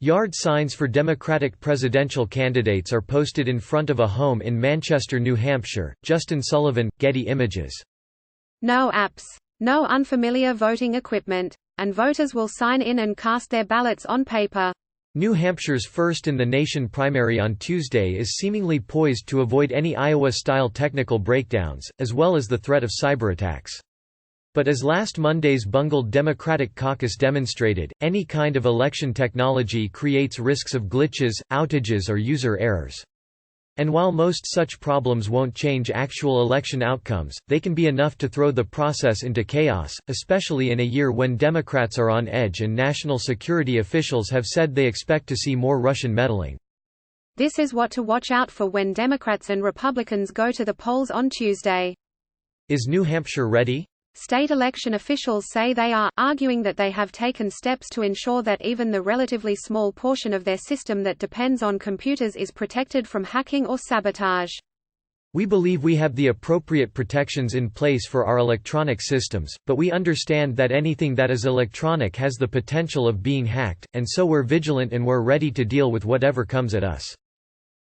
Yard signs for Democratic presidential candidates are posted in front of a home in Manchester, New Hampshire. Justin Sullivan, Getty Images. No apps. No unfamiliar voting equipment. And voters will sign in and cast their ballots on paper. New Hampshire's first-in-the-nation primary on Tuesday is seemingly poised to avoid any Iowa-style technical breakdowns, as well as the threat of cyberattacks. But as last Monday's bungled Democratic caucus demonstrated, any kind of election technology creates risks of glitches, outages or user errors. And while most such problems won't change actual election outcomes, they can be enough to throw the process into chaos, especially in a year when Democrats are on edge and national security officials have said they expect to see more Russian meddling. This is what to watch out for when Democrats and Republicans go to the polls on Tuesday. Is New Hampshire ready? State election officials say they are, arguing that they have taken steps to ensure that even the relatively small portion of their system that depends on computers is protected from hacking or sabotage. We believe we have the appropriate protections in place for our electronic systems, but we understand that anything that is electronic has the potential of being hacked, and so we're vigilant and we're ready to deal with whatever comes at us.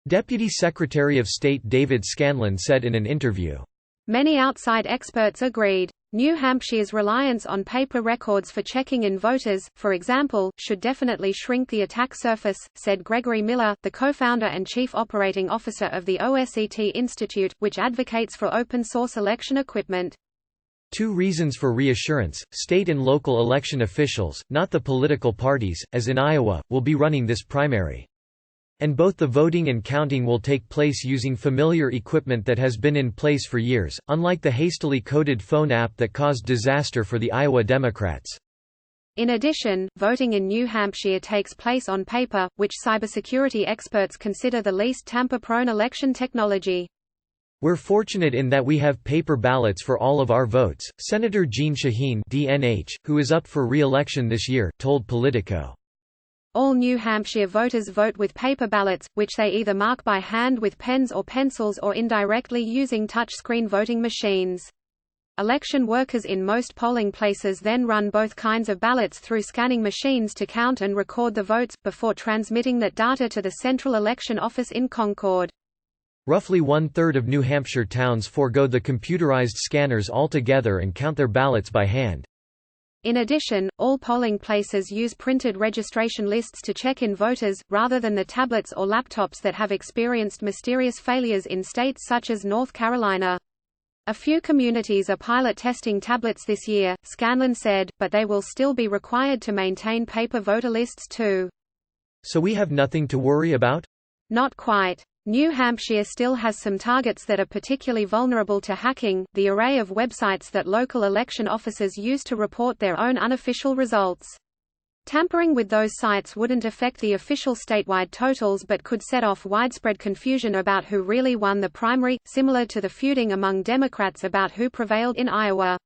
Deputy Secretary of State David Scanlon said in an interview. Many outside experts agreed. New Hampshire's reliance on paper records for checking in voters, for example, should definitely shrink the attack surface, said Gregory Miller, the co-founder and chief operating officer of the OSET Institute, which advocates for open-source election equipment. Two reasons for reassurance: state and local election officials, not the political parties, as in Iowa, will be running this primary. And both the voting and counting will take place using familiar equipment that has been in place for years, unlike the hastily coded phone app that caused disaster for the Iowa Democrats. In addition, voting in New Hampshire takes place on paper, which cybersecurity experts consider the least tamper-prone election technology. We're fortunate in that we have paper ballots for all of our votes, Senator Jeanne Shaheen (DNH), who is up for re-election this year, told Politico. All New Hampshire voters vote with paper ballots, which they either mark by hand with pens or pencils or indirectly using touchscreen voting machines. Election workers in most polling places then run both kinds of ballots through scanning machines to count and record the votes, before transmitting that data to the Central Election Office in Concord. Roughly one-third of New Hampshire towns forego the computerized scanners altogether and count their ballots by hand. In addition, all polling places use printed registration lists to check in voters, rather than the tablets or laptops that have experienced mysterious failures in states such as North Carolina. A few communities are pilot testing tablets this year, Scanlon said, but they will still be required to maintain paper voter lists too. So we have nothing to worry about? Not quite. New Hampshire still has some targets that are particularly vulnerable to hacking: the array of websites that local election officers use to report their own unofficial results. Tampering with those sites wouldn't affect the official statewide totals but could set off widespread confusion about who really won the primary, similar to the feuding among Democrats about who prevailed in Iowa.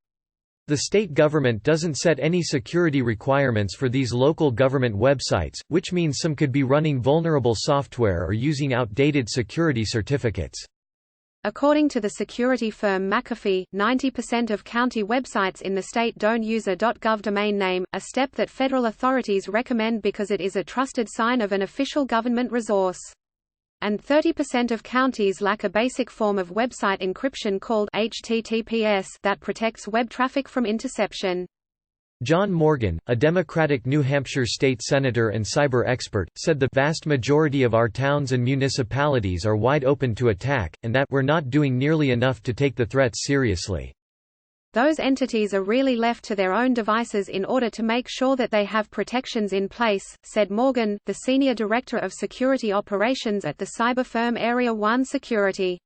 The state government doesn't set any security requirements for these local government websites, which means some could be running vulnerable software or using outdated security certificates. According to the security firm McAfee, 90% of county websites in the state don't use a .gov domain name, a step that federal authorities recommend because it is a trusted sign of an official government resource. And 30% of counties lack a basic form of website encryption called HTTPS that protects web traffic from interception. John Morgan, a Democratic New Hampshire state senator and cyber expert, said the vast majority of our towns and municipalities are wide open to attack, and that we're not doing nearly enough to take the threats seriously. Those entities are really left to their own devices in order to make sure that they have protections in place, said Morgan, the senior director of security operations at the cyber firm Area 1 Security.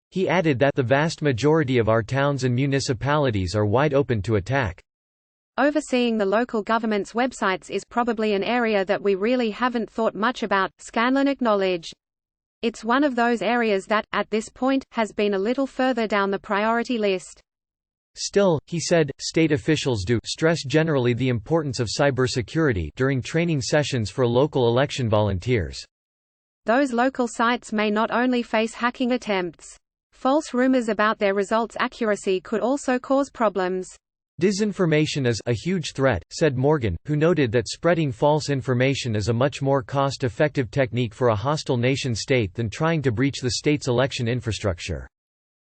He added that the vast majority of our towns and municipalities are wide open to attack. Overseeing the local government's websites is probably an area that we really haven't thought much about, Scanlon acknowledged. It's one of those areas that, at this point, has been a little further down the priority list. Still, he said, state officials do stress generally the importance of cybersecurity during training sessions for local election volunteers. Those local sites may not only face hacking attempts. False rumors about their results' accuracy could also cause problems. Disinformation is a huge threat, said Morgan, who noted that spreading false information is a much more cost-effective technique for a hostile nation-state than trying to breach the state's election infrastructure.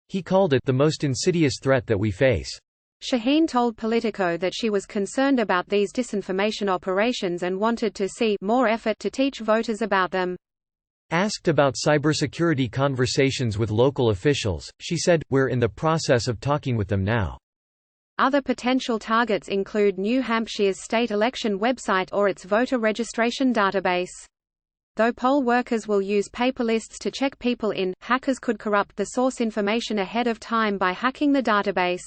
He called it the most insidious threat that we face. Shaheen told Politico that she was concerned about these disinformation operations and wanted to see more effort to teach voters about them. Asked about cybersecurity conversations with local officials, she said, "We're in the process of talking with them now." Other potential targets include New Hampshire's state election website or its voter registration database. Though poll workers will use paper lists to check people in, hackers could corrupt the source information ahead of time by hacking the database.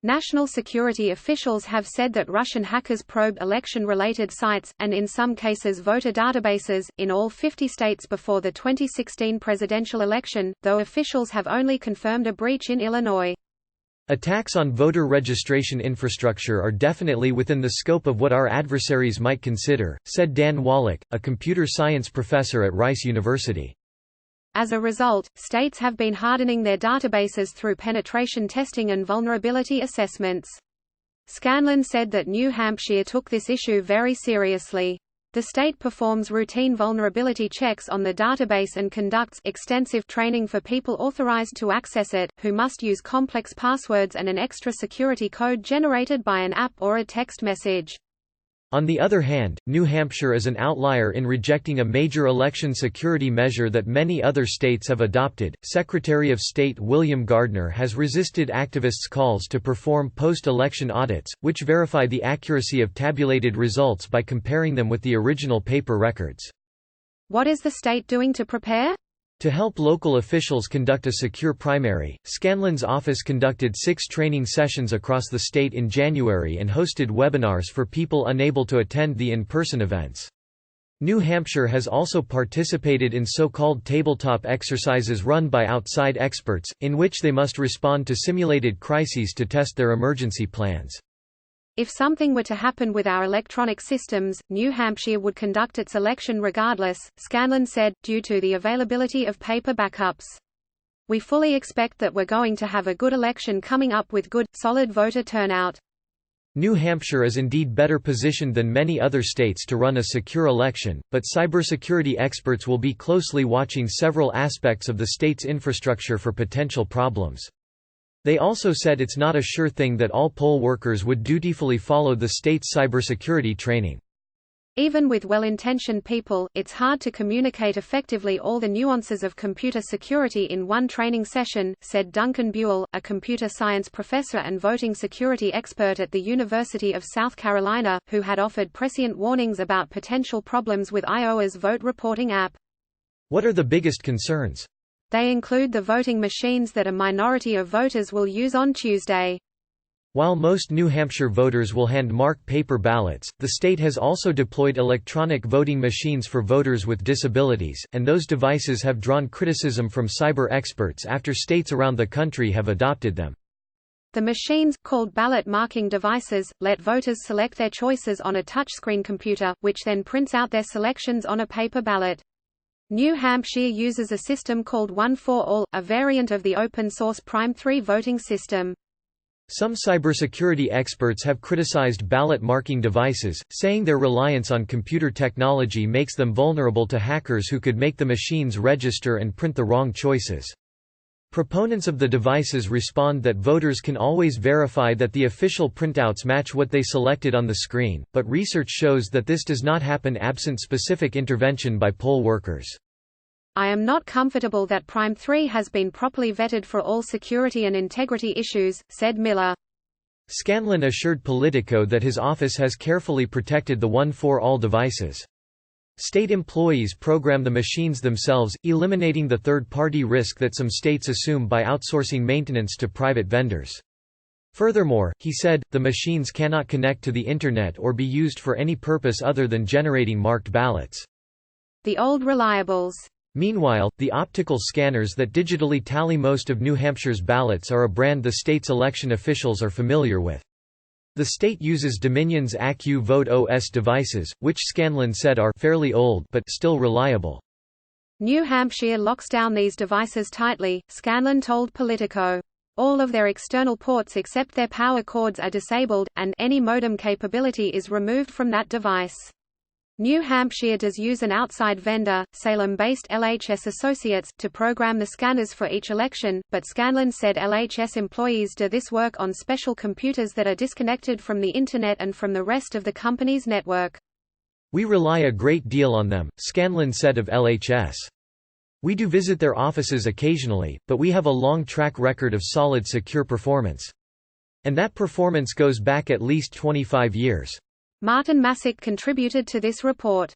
National security officials have said that Russian hackers probed election-related sites, and in some cases voter databases, in all 50 states before the 2016 presidential election, though officials have only confirmed a breach in Illinois. Attacks on voter registration infrastructure are definitely within the scope of what our adversaries might consider, said Dan Wallach, a computer science professor at Rice University. As a result, states have been hardening their databases through penetration testing and vulnerability assessments. Scanlon said that New Hampshire took this issue very seriously. The state performs routine vulnerability checks on the database and conducts extensive training for people authorized to access it, who must use complex passwords and an extra security code generated by an app or a text message. On the other hand, New Hampshire is an outlier in rejecting a major election security measure that many other states have adopted. Secretary of State William Gardner has resisted activists' calls to perform post-election audits, which verify the accuracy of tabulated results by comparing them with the original paper records. What is the state doing to prepare? To help local officials conduct a secure primary, Scanlon's office conducted 6 training sessions across the state in January and hosted webinars for people unable to attend the in-person events. New Hampshire has also participated in so-called tabletop exercises run by outside experts, in which they must respond to simulated crises to test their emergency plans. If something were to happen with our electronic systems, New Hampshire would conduct its election regardless, Scanlon said, due to the availability of paper backups. We fully expect that we're going to have a good election coming up with good, solid voter turnout. New Hampshire is indeed better positioned than many other states to run a secure election, but cybersecurity experts will be closely watching several aspects of the state's infrastructure for potential problems. They also said it's not a sure thing that all poll workers would dutifully follow the state's cybersecurity training. Even with well-intentioned people, it's hard to communicate effectively all the nuances of computer security in one training session, said Duncan Buell, a computer science professor and voting security expert at the University of South Carolina, who had offered prescient warnings about potential problems with Iowa's vote reporting app. What are the biggest concerns? They include the voting machines that a minority of voters will use on Tuesday. While most New Hampshire voters will hand-mark paper ballots, the state has also deployed electronic voting machines for voters with disabilities, and those devices have drawn criticism from cyber experts after states around the country have adopted them. The machines, called ballot marking devices, let voters select their choices on a touchscreen computer, which then prints out their selections on a paper ballot. New Hampshire uses a system called One for All, a variant of the open-source Prime 3 voting system. Some cybersecurity experts have criticized ballot marking devices, saying their reliance on computer technology makes them vulnerable to hackers who could make the machines register and print the wrong choices. Proponents of the devices respond that voters can always verify that the official printouts match what they selected on the screen, but research shows that this does not happen absent specific intervention by poll workers. I am not comfortable that Prime 3 has been properly vetted for all security and integrity issues, said Miller. Scanlon assured Politico that his office has carefully protected the One for All devices. State employees program the machines themselves, eliminating the third-party risk that some states assume by outsourcing maintenance to private vendors. Furthermore, he said, the machines cannot connect to the Internet or be used for any purpose other than generating marked ballots. The old reliables. Meanwhile, the optical scanners that digitally tally most of New Hampshire's ballots are a brand the state's election officials are familiar with. The state uses Dominion's AccuVote OS devices, which Scanlon said are fairly old but still reliable. New Hampshire locks down these devices tightly, Scanlon told Politico. all of their external ports except their power cords are disabled, and any modem capability is removed from that device. New Hampshire does use an outside vendor, Salem-based LHS Associates, to program the scanners for each election, but Scanlon said LHS employees do this work on special computers that are disconnected from the Internet and from the rest of the company's network. "We rely a great deal on them," Scanlon said of LHS. "We do visit their offices occasionally, but we have a long track record of solid secure performance. And that performance goes back at least 25 years. Martin Masick contributed to this report.